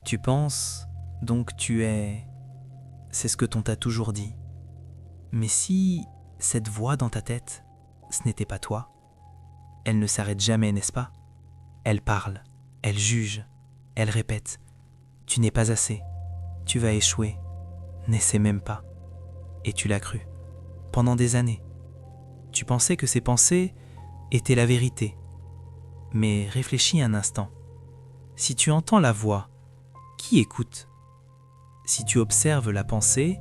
Tu penses, donc tu es... C'est ce que t'on t'a toujours dit. Mais si cette voix dans ta tête, ce n'était pas toi, elle ne s'arrête jamais, n'est-ce pas? Elle parle, elle juge, elle répète. Tu n'es pas assez, tu vas échouer, n'essaie même pas. Et tu l'as cru, pendant des années. Tu pensais que ces pensées étaient la vérité. Mais réfléchis un instant. Si tu entends la voix, qui écoute? Si tu observes la pensée,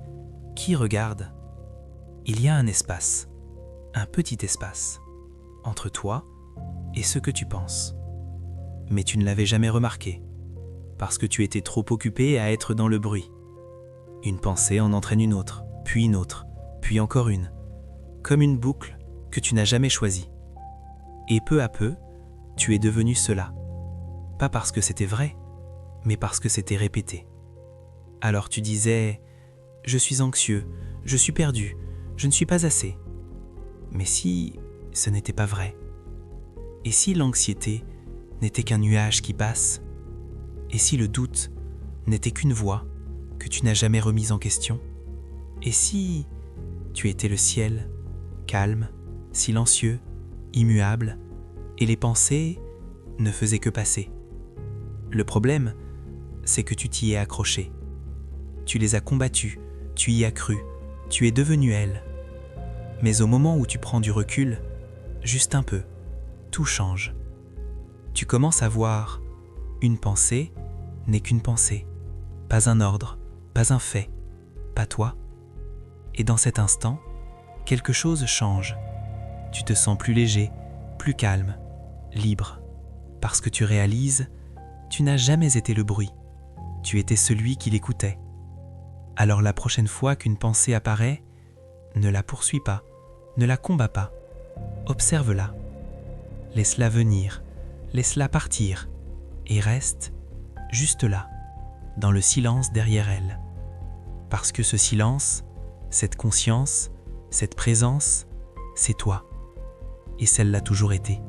qui regarde? Il y a un espace, un petit espace, entre toi et ce que tu penses. Mais tu ne l'avais jamais remarqué, parce que tu étais trop occupé à être dans le bruit. Une pensée en entraîne une autre, puis encore une, comme une boucle que tu n'as jamais choisie. Et peu à peu, tu es devenu cela. Pas parce que c'était vrai, mais parce que c'était répété. Alors tu disais « Je suis anxieux, je suis perdu, je ne suis pas assez ». Mais si ce n'était pas vrai? Et si l'anxiété n'était qu'un nuage qui passe? Et si le doute n'était qu'une voix que tu n'as jamais remise en question? Et si tu étais le ciel, calme, silencieux, immuable, et les pensées ne faisaient que passer? Le problème, c'est que tu t'y es accroché. Tu les as combattues, tu y as cru, tu es devenu elle. Mais au moment où tu prends du recul, juste un peu, tout change. Tu commences à voir, une pensée n'est qu'une pensée, pas un ordre, pas un fait, pas toi. Et dans cet instant, quelque chose change. Tu te sens plus léger, plus calme, libre, parce que tu réalises, tu n'as jamais été le bruit, tu étais celui qui l'écoutait. Alors la prochaine fois qu'une pensée apparaît, ne la poursuis pas, ne la combats pas, observe-la. Laisse-la venir, laisse-la partir, et reste juste là, dans le silence derrière elle. Parce que ce silence, cette conscience, cette présence, c'est toi. Et celle l'a toujours été.